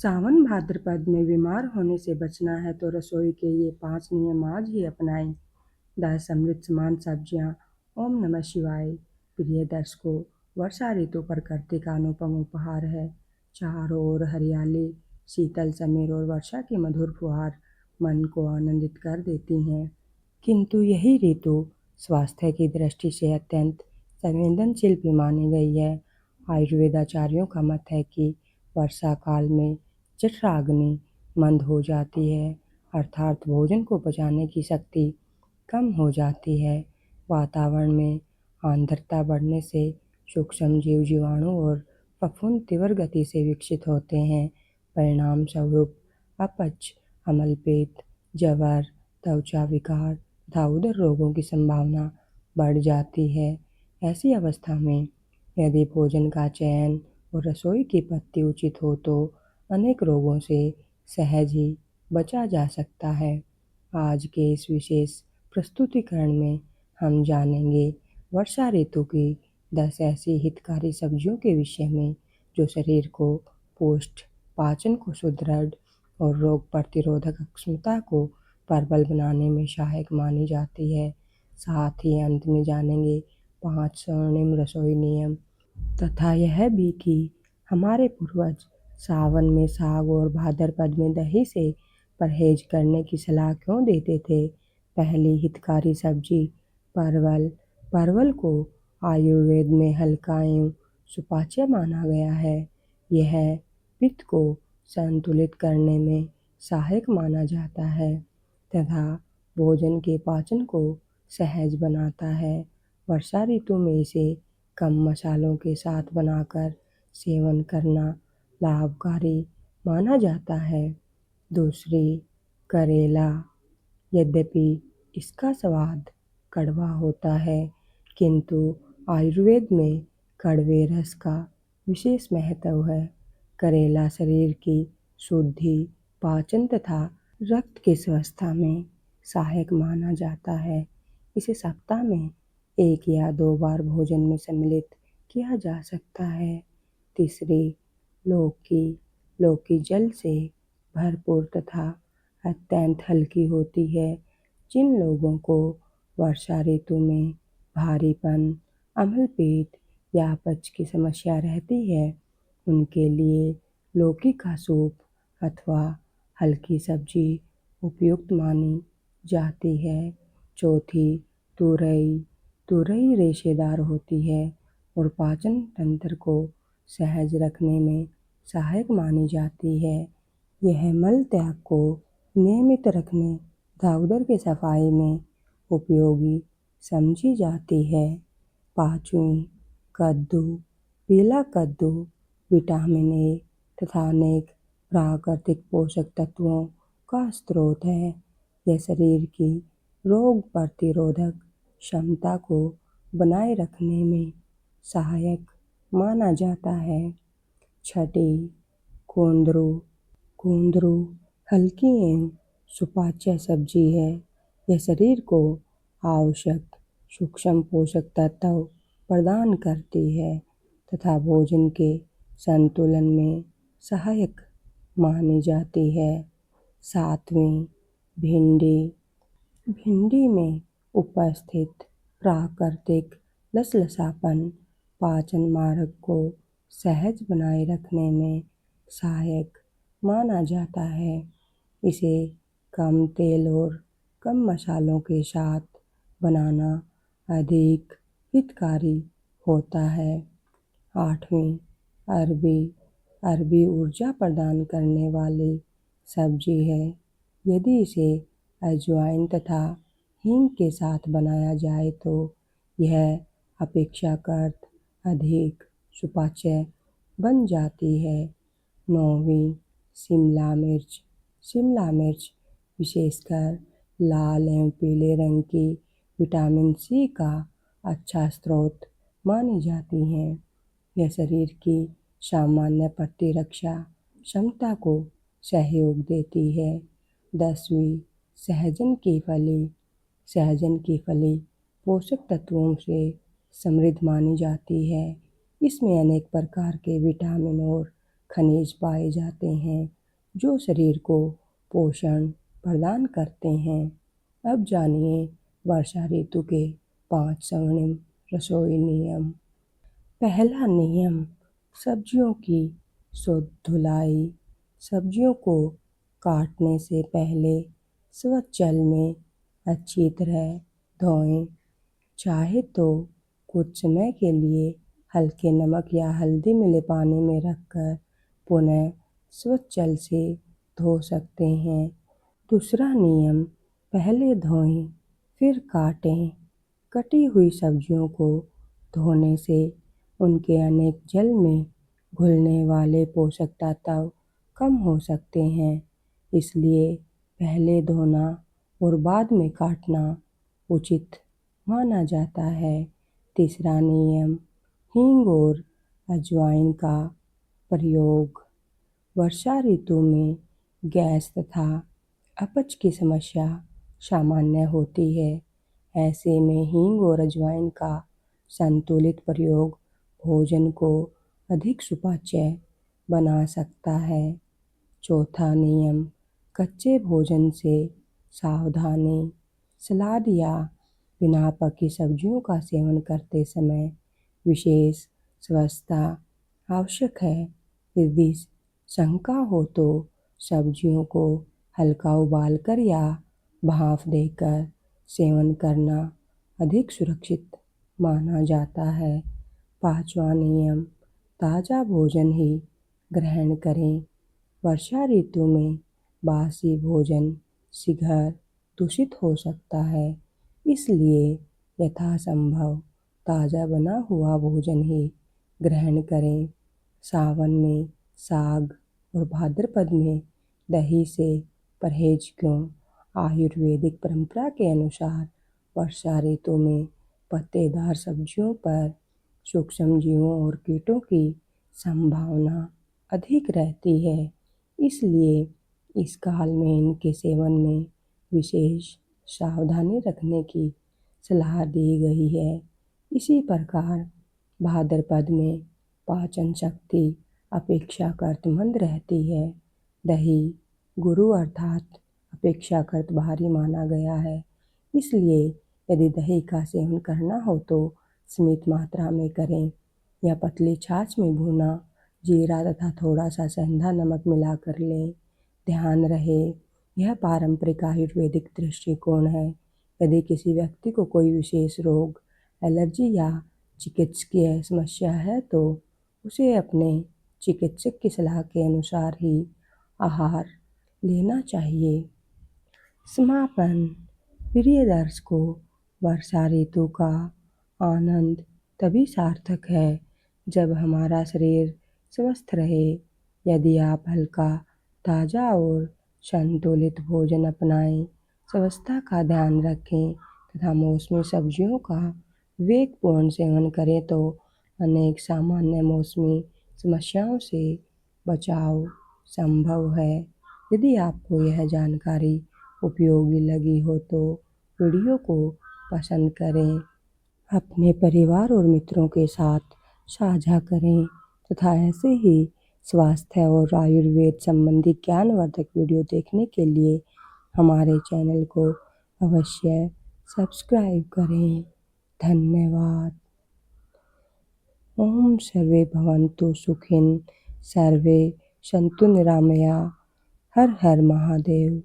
सावन भाद्रपद में बीमार होने से बचना है तो रसोई के ये 5 नियम आज ही अपनाएं। 10 अमृत समान सब्जियां। ओम नमः शिवाय। प्रिय दर्शकों, वर्षा ऋतु प्रकृति का अनुपम उपहार है। चारों ओर हरियाली, शीतल समीर और वर्षा की मधुर फुहार मन को आनंदित कर देती हैं। किंतु यही ऋतु स्वास्थ्य की दृष्टि से अत्यंत संवेदनशील भी मानी गई है। आयुर्वेदाचार्यों का मत है कि वर्षा काल में जठराग्नि मंद हो जाती है, अर्थात भोजन को पचाने की शक्ति कम हो जाती है। वातावरण में आर्द्रता बढ़ने से सूक्ष्म जीव, जीवाणु और फफूंद तीव्र गति से विकसित होते हैं। परिणाम स्वरूप अपच, अम्लपीत, जवर, त्वचा विकार तथा उदर रोगों की संभावना बढ़ जाती है। ऐसी अवस्था में यदि भोजन का चयन और रसोई की पत्ती उचित हो तो अनेक रोगों से सहज ही बचा जा सकता है। आज के इस विशेष प्रस्तुतिकरण में हम जानेंगे वर्षा ऋतु की 10 ऐसी हितकारी सब्जियों के विषय में जो शरीर को पुष्ट, पाचन को सुदृढ़ और रोग प्रतिरोधक क्षमता को प्रबल बनाने में सहायक मानी जाती है। साथ ही अंत में जानेंगे 5 स्वर्णिम रसोई नियम तथा यह भी कि हमारे पूर्वज सावन में साग और भाद्रपद में दही से परहेज करने की सलाह क्यों देते थे। पहली हितकारी सब्जी परवल। परवल को आयुर्वेद में हल्का एवं सुपाच्य माना गया है। यह पित्त को संतुलित करने में सहायक माना जाता है तथा भोजन के पाचन को सहज बनाता है। वर्षा ऋतु में इसे कम मसालों के साथ बनाकर सेवन करना लाभकारी माना जाता है। दूसरी करेला। यद्यपि इसका स्वाद कड़वा होता है, किंतु आयुर्वेद में कड़वे रस का विशेष महत्व है। करेला शरीर की शुद्धि, पाचन तथा रक्त की स्वास्थ्य में सहायक माना जाता है। इसे सप्ताह में 1 या 2 बार भोजन में सम्मिलित किया जा सकता है। तीसरी लौकी। लौकी जल से भरपूर तथा अत्यंत हल्की होती है। जिन लोगों को वर्षा ऋतु में भारीपन, अम्लपीत या अपच की समस्या रहती है, उनके लिए लौकी का सूप अथवा हल्की सब्जी उपयुक्त मानी जाती है। चौथी तुरई। तुरई रेशेदार होती है और पाचन तंत्र को सहज रखने में सहायक मानी जाती है। यह मल त्याग को नियमित रखने तथा उदर की सफाई में उपयोगी समझी जाती है। पाँचवीं कद्दू। पीला कद्दू विटामिन ए तथा अनेक प्राकृतिक पोषक तत्वों का स्रोत है। यह शरीर की रोग प्रतिरोधक क्षमता को बनाए रखने में सहायक माना जाता है। छठी कुंदरू। कुंदरू हल्की एवं सुपाच्य सब्जी है। यह शरीर को आवश्यक सूक्ष्म पोषक तत्व प्रदान करती है तथा भोजन के संतुलन में सहायक मानी जाती है। सातवीं भिंडी। भिंडी में उपस्थित प्राकृतिक लसलसापन पाचन मार्ग को सहज बनाए रखने में सहायक माना जाता है। इसे कम तेल और कम मसालों के साथ बनाना अधिक हितकारी होता है। आठवीं अरबी। अरबी ऊर्जा प्रदान करने वाली सब्जी है। यदि इसे अजवाइन तथा हींग के साथ बनाया जाए तो यह अपेक्षाकृत अधिक सुपाच्य बन जाती है। नौवीं शिमला मिर्च। शिमला मिर्च विशेषकर लाल एवं पीले रंग की विटामिन सी का अच्छा स्रोत मानी जाती हैं। यह शरीर की सामान्य प्रतिरक्षा क्षमता को सहयोग देती है। 10वीं सहजन की फली। सहजन की फली पोषक तत्वों से समृद्ध मानी जाती है। इसमें अनेक प्रकार के विटामिन और खनिज पाए जाते हैं जो शरीर को पोषण प्रदान करते हैं। अब जानिए वर्षा ऋतु के 5 स्वर्णिम रसोई नियम। पहला नियम, सब्जियों की शुद्ध धुलाई। सब्जियों को काटने से पहले स्वच्छ जल में अच्छी तरह धोएं। चाहे तो कुछ समय के लिए हल्के नमक या हल्दी मिले पानी में रखकर पुनः स्वच्छ जल से धो सकते हैं। दूसरा नियम, पहले धोएं फिर काटें। कटी हुई सब्जियों को धोने से उनके अनेक जल में घुलने वाले पोषक तत्व कम हो सकते हैं, इसलिए पहले धोना और बाद में काटना उचित माना जाता है। तीसरा नियम, हींग और अजवाइन का प्रयोग। वर्षा ऋतु में गैस तथा अपच की समस्या सामान्य होती है। ऐसे में हींग और अजवाइन का संतुलित प्रयोग भोजन को अधिक सुपाच्य बना सकता है। चौथा नियम, कच्चे भोजन से सावधानी। सलाद या बिना पकी सब्जियों का सेवन करते समय विशेष स्वच्छता आवश्यक है। यदि शंका हो तो सब्जियों को हल्का उबालकर या भाप देकर सेवन करना अधिक सुरक्षित माना जाता है। पांचवा नियम, ताज़ा भोजन ही ग्रहण करें। वर्षा ऋतु में बासी भोजन शीघ्र दूषित हो सकता है, इसलिए यथासंभव ताज़ा बना हुआ भोजन ही ग्रहण करें। सावन में साग और भाद्रपद में दही से परहेज क्यों? आयुर्वेदिक परंपरा के अनुसार वर्षा ऋतु में पत्तेदार सब्जियों पर सूक्ष्म जीवों और कीटों की संभावना अधिक रहती है, इसलिए इस काल में इनके सेवन में विशेष सावधानी रखने की सलाह दी गई है। इसी प्रकार भाद्रपद में पाचन शक्ति अपेक्षाकृत मंद रहती है। दही गुरु अर्थात अपेक्षाकृत भारी माना गया है, इसलिए यदि दही का सेवन करना हो तो सीमित मात्रा में करें या पतली छाछ में भुना जीरा तथा थोड़ा सा सेंधा नमक मिलाकर लें। ध्यान रहे, यह पारंपरिक आयुर्वेदिक दृष्टिकोण है। यदि किसी व्यक्ति को कोई विशेष रोग, एलर्जी या चिकित्सकीय समस्या है तो उसे अपने चिकित्सक की सलाह के अनुसार ही आहार लेना चाहिए। समापन। प्रिय दर्शकों, वर्षा ऋतु का आनंद तभी सार्थक है जब हमारा शरीर स्वस्थ रहे। यदि आप हल्का, ताज़ा और संतुलित भोजन अपनाएं, स्वच्छता का ध्यान रखें तथा मौसमी सब्जियों का विवेकपूर्ण सेवन करें तो अनेक सामान्य मौसमी समस्याओं से बचाव संभव है। यदि आपको यह जानकारी उपयोगी लगी हो तो वीडियो को पसंद करें, अपने परिवार और मित्रों के साथ साझा करें तथा ऐसे ही स्वास्थ्य और आयुर्वेद संबंधी ज्ञानवर्धक वीडियो देखने के लिए हमारे चैनल को अवश्य सब्सक्राइब करें। धन्यवाद। ओम सर्वे भवन्तु सुखिन सर्वे सन्तु निरामया। हर हर महादेव।